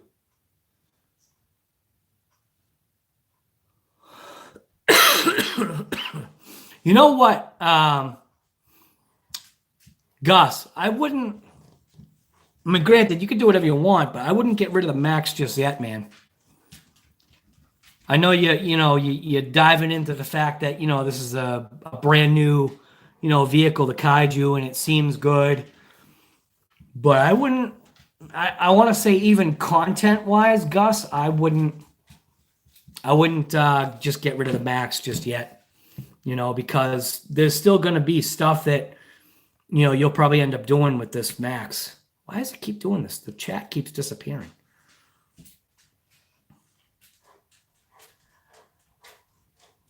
You know what, Gus, I wouldn't. I mean, granted, you can do whatever you want, but I wouldn't get rid of the Maxx just yet, man. I know you're diving into the fact that this is a brand new vehicle, the Kaiju, and it seems good, but I wouldn't. I want to say even content wise, Gus, I wouldn't just get rid of the Maxx just yet, because there's still going to be stuff that you'll probably end up doing with this Maxx. Why does it keep doing this? The chat keeps disappearing.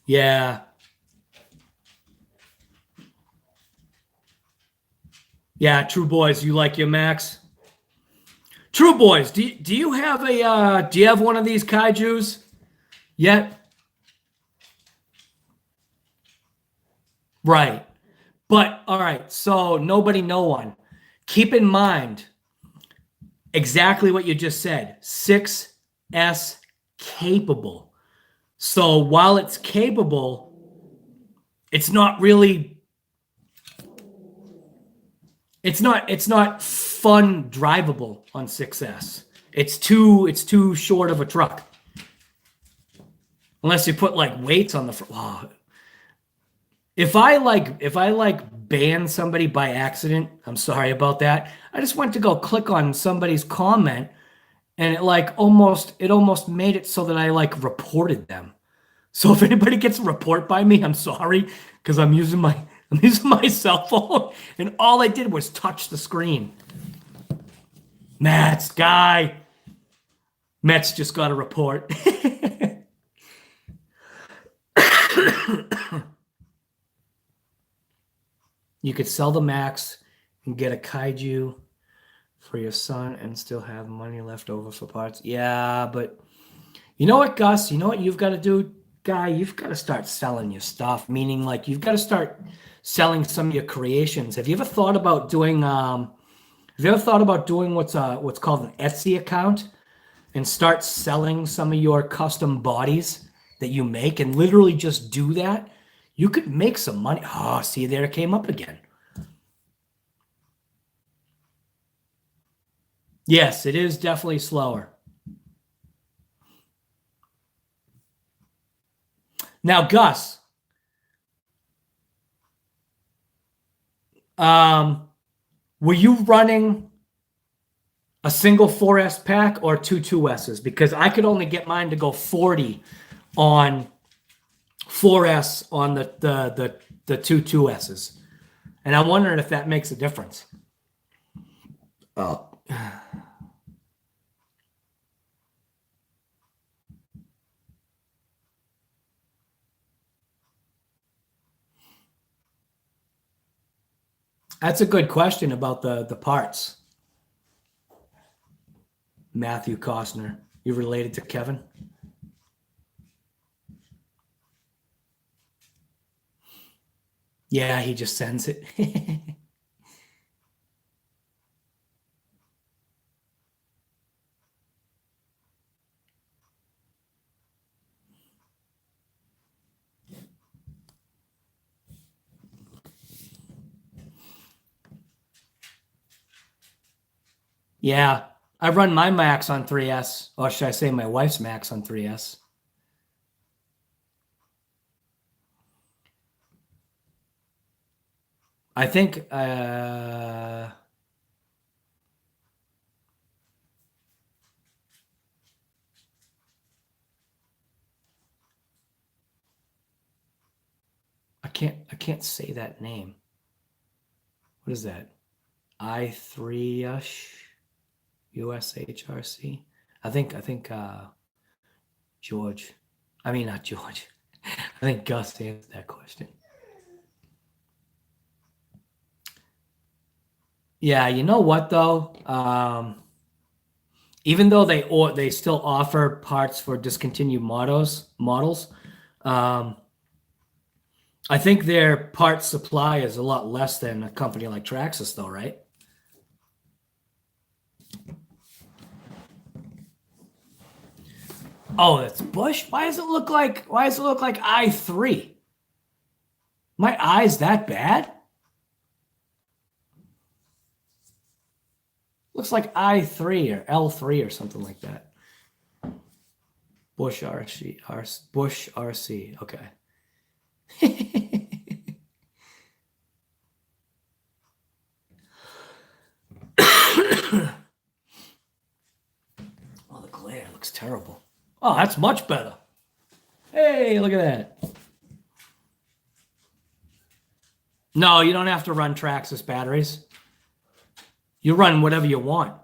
Yeah. Yeah, True Boys, you like your Maxx? True Boys, do you have one of these Kaijus yet? Right. But all right, so nobody, no one. Keep in mind exactly what you just said. 6S capable. So while it's capable, it's not really it's not fun drivable on 6S. It's too short of a truck. Unless you put like weights on the front. Wow. If I ban somebody by accident, I'm sorry about that. I just went to go click on somebody's comment and it almost made it so that I reported them. So if anybody gets a report by me, I'm sorry, because I'm using my cell phone and all I did was touch the screen. Matt's just got a report. You could sell the Maxx and get a Kaiju for your son and still have money left over for parts. Yeah, but you know what, Gus? You know what you've got to do, guy? You've got to start selling your stuff, meaning you've got to start selling some of your creations. Have you ever thought about doing what's called an Etsy account and start selling some of your custom bodies that you make and literally just do that? You could make some money. Oh, see, there it came up again. Yes, it is definitely slower. Now, Gus, were you running a single 4S pack or two 2Ss? Because I could only get mine to go 40 on 4S on the two 2Ss. And I'm wondering if that makes a difference. Oh. That's a good question about the parts. Matthew Costner. You related to Kevin? Yeah, he just sends it. Yeah, I run my Maxx on 3S, or should I say my wife's Maxx on 3S. I think can't say that name. What is that? I3-ush USHRC. I think George. I mean not George. I think Gus answered that question. Yeah, you know what though? Even though they still offer parts for discontinued models, I think their parts supply is a lot less than a company like Traxxas, though, right? Oh, that's Bush. Why does it look like I3? My eye's that bad? Looks like I3 or L3 or something like that. Bush RC, Bush RC. Okay. Oh, the glare looks terrible. Oh, that's much better. Hey, look at that. No, you don't have to run Traxxas batteries. You run whatever you want.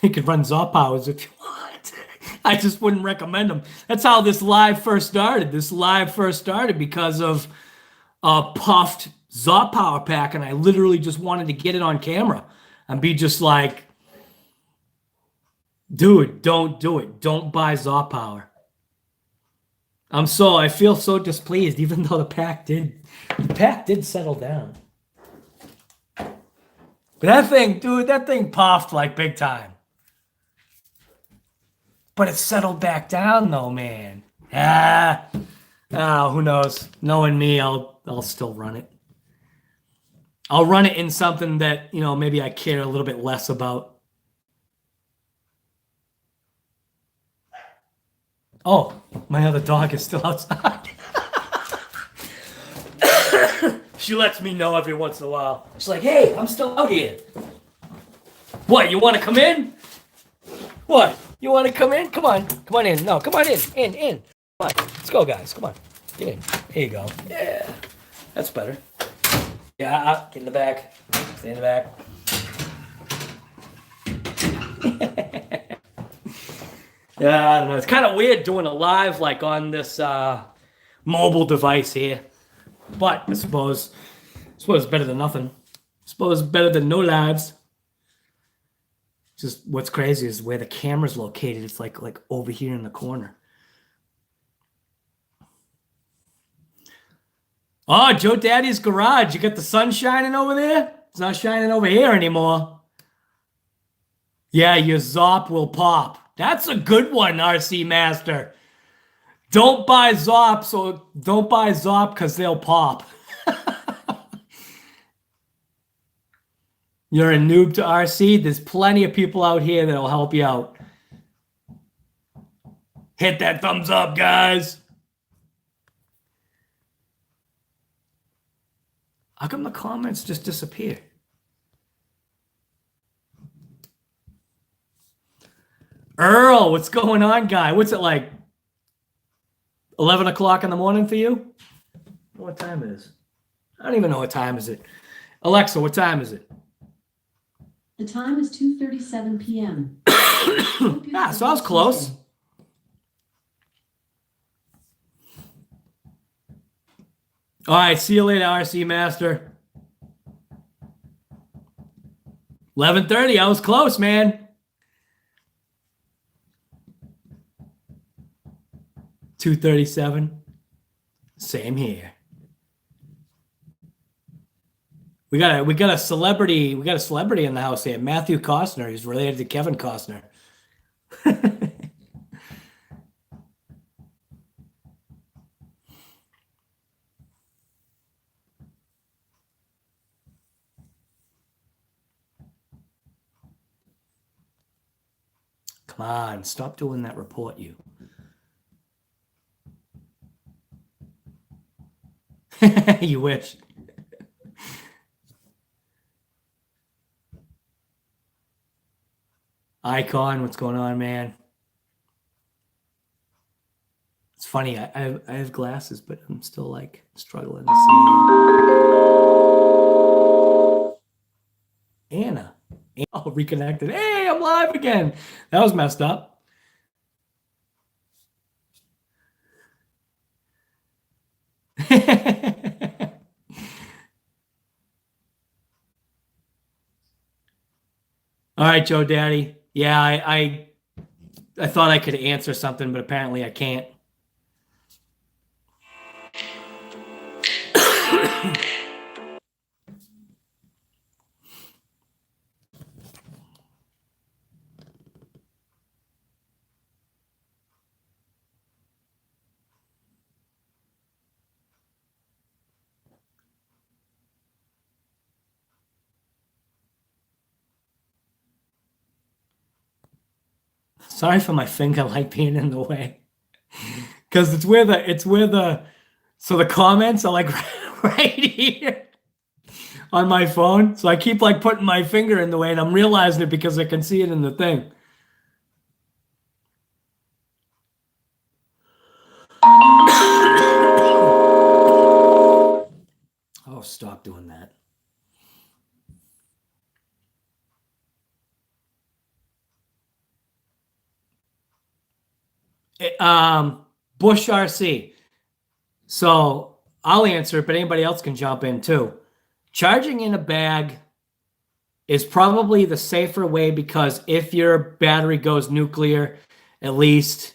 You could run ZOP Powers if you want. I just wouldn't recommend them. That's how this live first started. This live first started because of a puffed ZOP Power pack, and I literally just wanted to get it on camera and be just like, dude, don't do it. Don't buy ZOP Power. I feel so displeased, even though the pack did settle down. But that thing, dude, that thing puffed like big time. But it settled back down though, man. Who knows? Knowing me, I'll still run it. I'll run it in something that, maybe I care a little bit less about. Oh, my other dog is still outside. She lets me know every once in a while. She's like, hey, I'm still out here. What, you want to come in? What? You want to come in? Come on in. No, come on in. In. Come on. Let's go, guys. Come on. Get in. Here you go. Yeah. That's better. Yeah, get in the back. Stay in the back. Yeah, I don't know. It's kind of weird doing a live like on this mobile device here. But I suppose it's better than nothing. I suppose it's better than no lives. Just what's crazy is where the camera's located. It's like over here in the corner. Oh, Joe Daddy's garage. You got the sun shining over there? It's not shining over here anymore. Yeah, your ZOP will pop. That's a good one, RC Master. Don't buy ZOP because they'll pop. You're a noob to RC. There's plenty of people out here that'll help you out. Hit that thumbs up, guys. How come the comments just disappear? Earl, what's going on, guy? What's it like? 11 o'clock in the morning for you? What time it is? I don't even know what time is it. Alexa, what time is it? The time is 2:37 p.m. Yeah, so I was close. All right, see you later, RC Master. 11:30, I was close, man. 2:37. Same here. We got a celebrity in the house here. Matthew Costner. He's related to Kevin Costner. Come on, stop doing that report, you. You wish. Icon, what's going on, man? funny. I have glasses, but I'm still like struggling to see. Anna. Oh, reconnected. Hey, I'm live again. That was messed up. All right, Joe Daddy. Yeah, I thought I could answer something, but apparently I can't. Sorry for my finger light being in the way. Because it's where the so the comments are like right here on my phone. So I keep like putting my finger in the way, and I'm realizing it because I can see it in the thing. Oh, stop doing that. Bush RC. So I'll answer it, but anybody else can jump in too. Charging in a bag is probably the safer way because if your battery goes nuclear, at least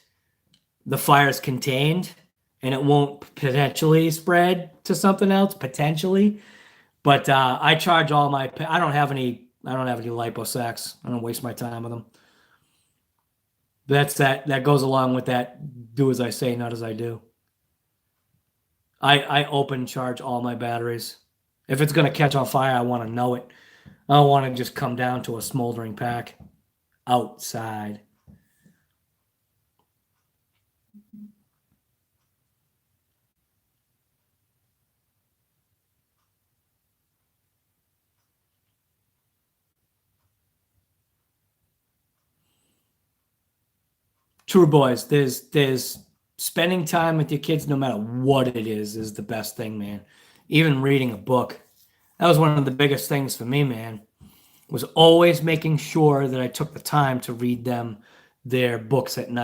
the fire is contained and it won't potentially spread to something else, potentially. But I charge all my, I don't have any lipo sacks. I don't waste my time with them. That goes along with that. Do as I say, not as I do. I open charge all my batteries. If it's going to catch on fire, I want to know it. I don't want to just come down to a smoldering pack outside. True, boys. There's spending time with your kids, no matter what it is the best thing, man. Even reading a book. That was one of the biggest things for me, man. Was always making sure that I took the time to read them their books at night.